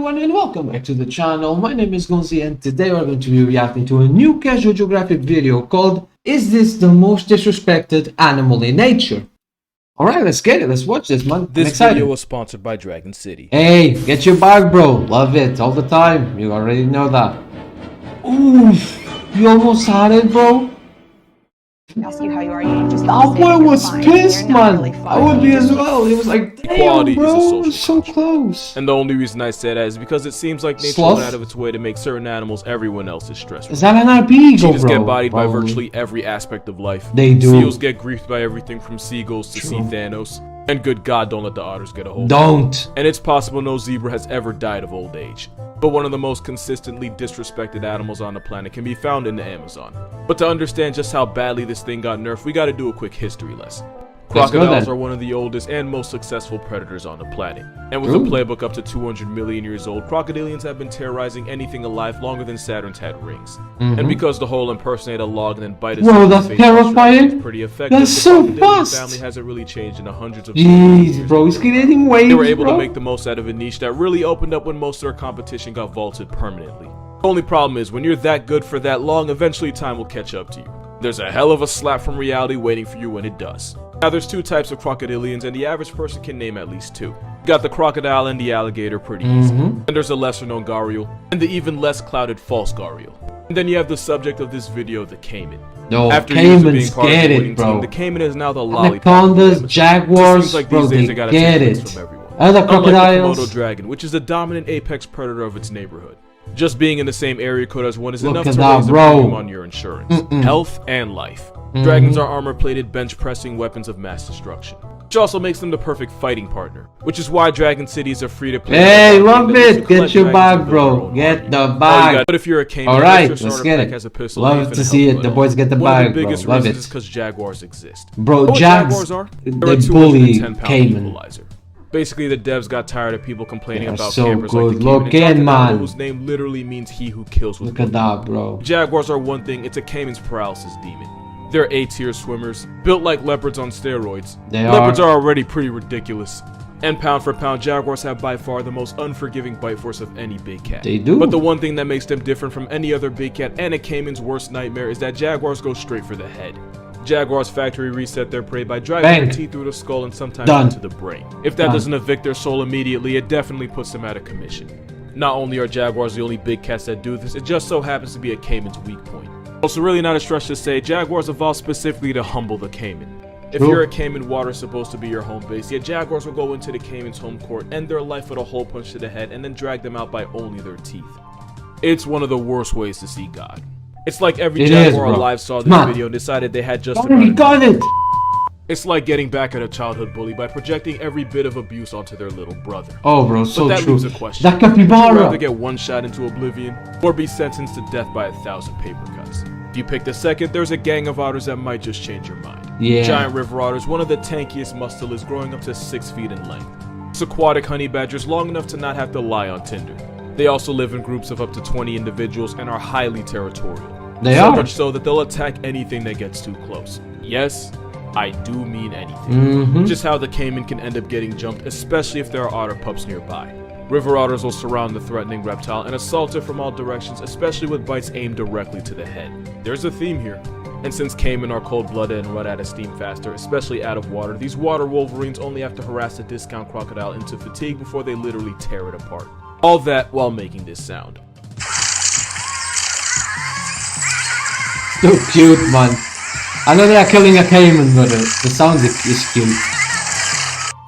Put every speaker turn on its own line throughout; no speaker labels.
everyone and welcome back to the channel. My name is Gonzii and today we're going to be reacting to a new casual geographic video called Is This the Most Disrespected Animal in Nature? Alright, let's get it. Let's watch this, man.
This video was sponsored by Dragon City.
Hey, get your bag, bro. Love it all the time. You already know that. Oof, you almost had it, bro.
Ask you how you are, you just
That boy was pissed, man.
Really
I would be as well. He was like, damn,
Equality
bro,
is a social
it was so close.
And the only reason I say that is because it seems like nature
Sloth?
went out of its way to make certain animals everyone else's stress.
Is that an RP eagle,
Cheetahs
bro?
get bodied by
Probably.
virtually every aspect of life.
They do.
Seals get griefed by everything from seagulls to sea Thanos. And good God, don't let the otters get a hold of it.
Don't.
And it's possible no zebra has ever died of old age. But one of the most consistently disrespected animals on the planet can be found in the Amazon. But to understand just how badly this thing got nerfed, we gotta do a quick history lesson. Crocodiles are one of the oldest and most successful predators on the planet. And with a playbook up to 200 million years old, crocodilians have been terrorizing anything alive longer than Saturn's had rings. And because the whole impersonate a log and then bite us
Whoa, that's terrifying.
pretty effective,
That's
the
so
crocodilian
fast.
family hasn't really changed in the hundreds of
Jeez, bro, he's getting waves,
They were able
bro.
to make the most out of a niche that really opened up when most of their competition got vaulted permanently. The only problem is, when you're that good for that long, eventually time will catch up to you. There's a hell of a slap from reality waiting for you when it does. Now there's two types of crocodilians and the average person can name at least two. You got the crocodile and the alligator pretty easy. And there's a lesser known gharial, and the even less clouded false gharial. And then you have the subject of this video, the caiman.
No,
After years of
caimans
being part of
get
the
it,
winning
bro.
team, the caiman is now the lollipop.
Anacondas,
It
jaguars,
seems like
bro,
these days
they
gotta
get
take
it.
place from everyone.
Other
Unlike the
crocodiles.
Komodo dragon, which is a dominant apex predator of its neighborhood. Just being in the same area code as one is
Look
enough
at
to
that,
raise a
bro.
premium on your insurance, health, and life. Dragons are armor-plated, bench-pressing weapons of mass destruction, which also makes them the perfect fighting partner, which is why Dragon City is a free-to-play.
Hey,
game
love
that lets you
it.
collect
Get your
dragons and
bag,
build your
bro.
own
Get
army.
the
All you
bag.
got- But if you're a caiman,
Alright,
your starter
let's get
pack
it.
has a pistol
Love
leaf
to
and
see
help
it. The
at
boys
all.
get the
One
bag,
of the
bro.
biggest
Love
reasons
it.
is because jaguars exist.
Bro,
Know what
jags,
jaguars are?
they
They're a
bully
210-pound
caiman.
equalizer. Basically, the devs got tired of people complaining
They are
about
so
campers
good
like the caiman and
looking,
dropped an animal
man.
whose name literally means he who kills with
Look at
one.
that, bro.
Jaguars are one thing, it's a caiman's paralysis demon. They're A-tier swimmers, built like leopards on steroids. Leopards are already pretty ridiculous. And pound for pound, jaguars have by far the most unforgiving bite force of any big cat.
They do.
But the one thing that makes them different from any other big cat and a caiman's worst nightmare is that jaguars go straight for the head. Jaguars factory reset their prey by driving their teeth through the skull and sometimes into the brain. If that doesn't evict their soul immediately, it definitely puts them out of commission. Not only are jaguars the only big cats that do this, it just so happens to be a caiman's weak point. Also, really not a stretch to say, jaguars evolved specifically to humble the caiman. If you're a caiman, water's supposed to be your home base, yet jaguars will go into the caiman's home court, end their life with a hole punch to the head, and then drag them out by only their teeth. It's one of the worst ways to see God. It's like every jaguar alive saw this video and decided they had just
He got it.
It's like getting back at a childhood bully by projecting every bit of abuse onto their little brother.
Oh, bro, so
But that
true.
leaves a question.
That
Would you
capybara.
rather get one shot into oblivion, or be sentenced to death by 1,000 paper cuts? If you pick the second, there's a gang of otters that might just change your mind.
Yeah.
Giant river otters, one of the tankiest mustelid, growing up to 6 feet in length. Aquatic honey badgers, long enough to not have to lie on Tinder. They also live in groups of up to 20 individuals and are highly territorial.
They
so
are.
much so that they'll attack anything that gets too close. Yes, I do mean anything. Just how the caiman can end up getting jumped, especially if there are otter pups nearby. River otters will surround the threatening reptile and assault it from all directions, especially with bites aimed directly to the head. There's a theme here. And since caiman are cold-blooded and run out of steam faster, especially out of water, these water wolverines only have to harass a discount crocodile into fatigue before they literally tear it apart. All that while making this sound.
So cute, man. I know they're killing a caiman, but the sound is cute.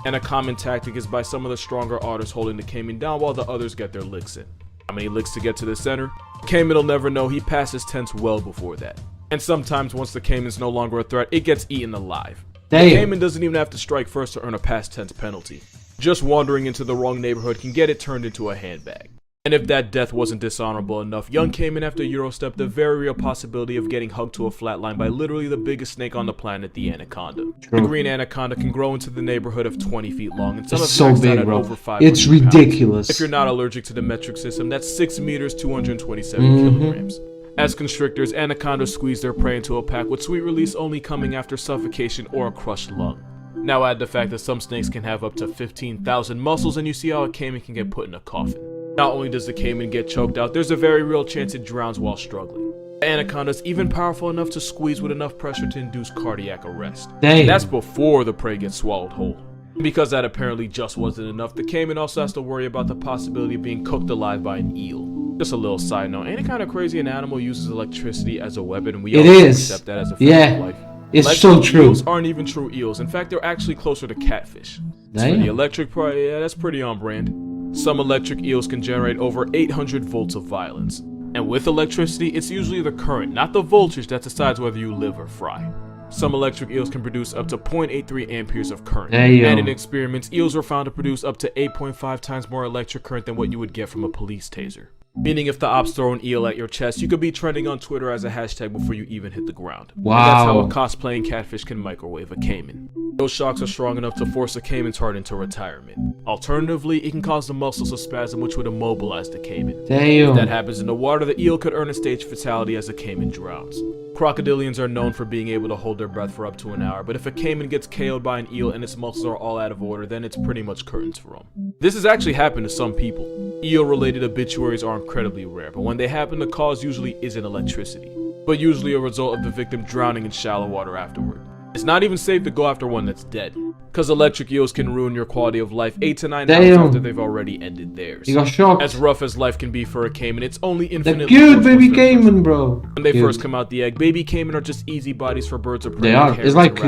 And a common tactic is by some of the stronger otters holding the caiman down while the others get their licks in. How many licks to get to the center? Caiman will never know, he passes tense well before that. And sometimes once the caiman's no longer a threat, it gets eaten alive.
Damn.
The caiman doesn't even have to strike first to earn a past tense penalty. Just wandering into the wrong neighborhood can get it turned into a handbag. And if that death wasn't dishonorable enough, young caiman have to Eurostep the very real possibility of getting hugged to a flatline by literally the biggest snake on the planet, the anaconda. The green anaconda can grow into the neighborhood of 20 feet long, and some
It's
of
so
maxed out
big,
at
bro.
over 500
It's
pounds.
ridiculous.
If you're not allergic to the metric system, that's 6 meters, 227 kilograms. As constrictors, anacondas squeeze their prey into a pack, with sweet release only coming after suffocation or a crushed lung. Now add the fact that some snakes can have up to 15,000 muscles, and you see how a caiman can get put in a coffin. Not only does the caiman get choked out, there's a very real chance it drowns while struggling. The anaconda is even powerful enough to squeeze with enough pressure to induce cardiac arrest.
Dang.
That's before the prey gets swallowed whole. Because that apparently just wasn't enough, the caiman also has to worry about the possibility of being cooked alive by an eel. Just a little side note, ain't it kind of crazy an animal uses electricity as a weapon and we all accept that as a fact of life?
It's so true.
Eels aren't even true eels. In fact, they're actually closer to catfish. So the electric part, yeah, that's pretty on brand. Some electric eels can generate over 800 volts of violence. And with electricity, it's usually the current, not the voltage, that decides whether you live or fry. Some electric eels can produce up to 0.83 amperes of current. And in experiments, eels were found to produce up to 8.5 times more electric current than what you would get from a police taser. Meaning if the ops throw an eel at your chest, you could be trending on Twitter as a hashtag before you even hit the ground.
Wow.
And that's how a cosplaying catfish can microwave a caiman. Those shocks are strong enough to force a caiman's heart into retirement. Alternatively, it can cause the muscles to spasm, which would immobilize the caiman.
Damn.
If that happens in the water, the eel could earn a stage fatality as the caiman drowns. Crocodilians are known for being able to hold their breath for up to an hour, but if a caiman gets KO'd by an eel and its muscles are all out of order, then it's pretty much curtains for them. This has actually happened to some people. Eel-related obituaries are incredibly rare, but when they happen, the cause usually isn't electricity, but usually a result of the victim drowning in shallow water afterward. It's not even safe to go after one that's dead, because electric eels can ruin your quality of life 8 to 9 hours after they've already ended theirs.
You got shocked.
As rough as life can be for a caiman, it's only infinitely
cute baby caiman, bro.
When they first come out the egg, baby caiman are just easy bodies for birds of prey.
They are. It's like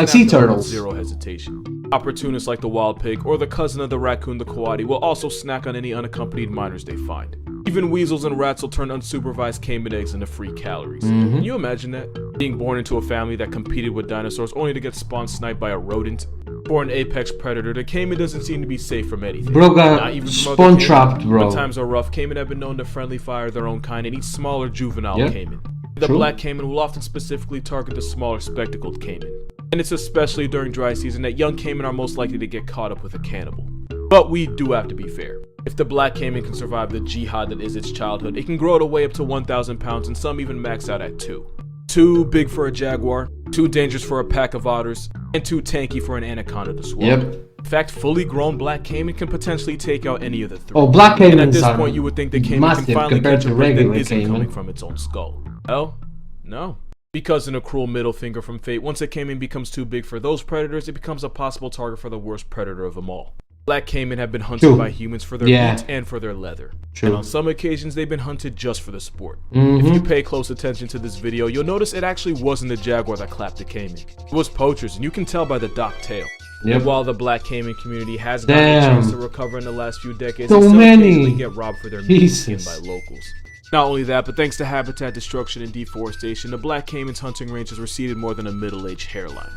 sea turtles.
Zero hesitation. Opportunists like the wild pig or the cousin of the raccoon, the coati, will also snack on any unaccompanied minors they find. Even weasels and rats will turn unsupervised caiman eggs into free calories. Can you imagine that? Being born into a family that competed with dinosaurs only to get spawn sniped by a rodent? For an apex predator, the caiman doesn't seem to be safe from anything.
Bro got spawn trapped, bro.
When times are rough, caiman have been known to friendly fire their own kind and eat smaller juvenile caiman. The black caiman will often specifically target the smaller spectacled caiman. And it's especially during dry season that young caiman are most likely to get caught up with a cannibal. But we do have to be fair. If the black caiman can survive the jihad that is its childhood, it can grow to weigh up to 1,000 pounds and some even max out at 2. Too big for a jaguar, too dangerous for a pack of otters, and too tanky for an anaconda to swallow. In fact, fully grown black caiman can potentially take out any of the 3.
Oh, black caimans
and at this point, you would think the caiman can finally catch a prey that isn't
caiman
coming from its own skull. Well, no. Because in a cruel middle finger from fate, once a caiman becomes too big for those predators, it becomes a possible target for the worst predator of them all. Black caiman have been hunted by humans for their meat and for their leather. And on some occasions, they've been hunted just for the sport. If you pay close attention to this video, you'll notice it actually wasn't the jaguar that clapped the caiman. It was poachers, and you can tell by the docked tail. And while the black caiman community has gotten a chance to recover in the last few decades, they still occasionally get robbed for their meat skinned by locals. Not only that, but thanks to habitat destruction and deforestation, the black caiman's hunting range has receded more than a middle-aged hairline.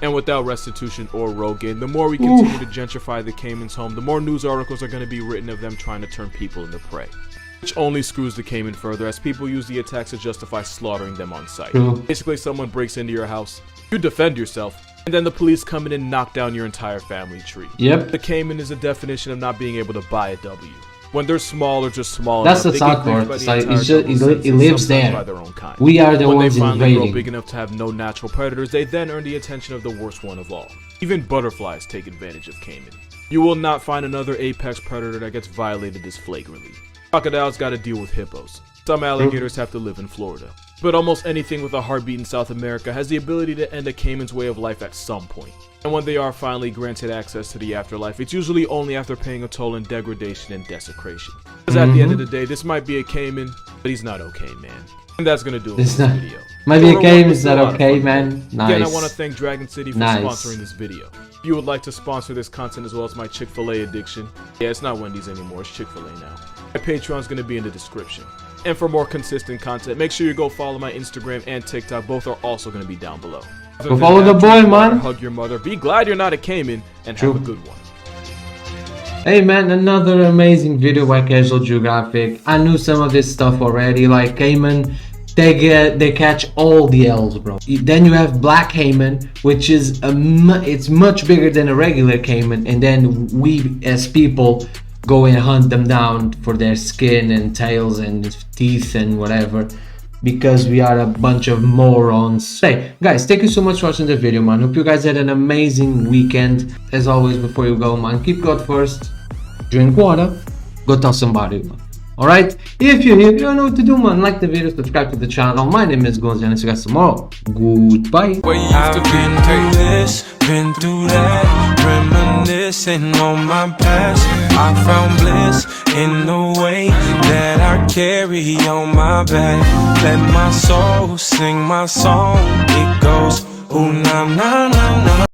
And without restitution or road gain, the more we continue to gentrify the caiman's home, the more news articles are going to be written of them trying to turn people into prey. Which only screws the caiman further, as people use the attacks to justify slaughtering them on sight. Basically, someone breaks into your house, you defend yourself, and then the police come in and knock down your entire family tree. The caiman is a definition of not being able to buy a W. When they're small or just small
enough, the sad part. It lives there. We are the ones invading.
When they finally grow big enough to have no natural predators, they then earn the attention of the worst one of all. Even butterflies take advantage of caiman. You will not find another apex predator that gets violated this flagrantly. Crocodiles gotta deal with hippos. Some alligators have to live in Florida. But almost anything with a heartbeat in South America has the ability to end a caiman's way of life at some point. And when they are finally granted access to the afterlife, it's usually only after paying a toll in degradation and desecration. Because at the end of the day, this might be a caiman, but he's not okay, man. And that's gonna do it for this video.
Might be a caiman, is that okay, man? Nice.
Again, I want to thank Dragon City for sponsoring this video. If you would like to sponsor this content as well as my Chick-fil-A addiction, yeah, it's not Wendy's anymore, it's Chick-fil-A now. My Patreon's gonna be in the description. And for more consistent content, make sure you go follow my Instagram and TikTok. Both are also going to be down below.
Go follow the boy, man.
Hug your mother. Be glad you're not a caiman, and have a good one.
Hey man, another amazing video by Casual Geographic. I knew some of this stuff already. Like caiman, they catch all the L's, bro. Then you have black caiman, which is it's much bigger than a regular caiman, and then we as people go and hunt them down for their skin and tails and teeth and whatever, because we are a bunch of morons. Hey guys, thank you so much for watching the video, man. Hope you guys had an amazing weekend. As always, before you go, man, keep God first, drink water, go tell somebody, man. Alright? If you're here, you don't know what to do, man. Like the video, subscribe to the channel. My name is Gonzii, and see you guys tomorrow. Goodbye.
I've been through this, been through that, reminiscing on my past. I found bliss in the way that I carry on my back. Let my soul sing my song. It goes, ooh, na na na na.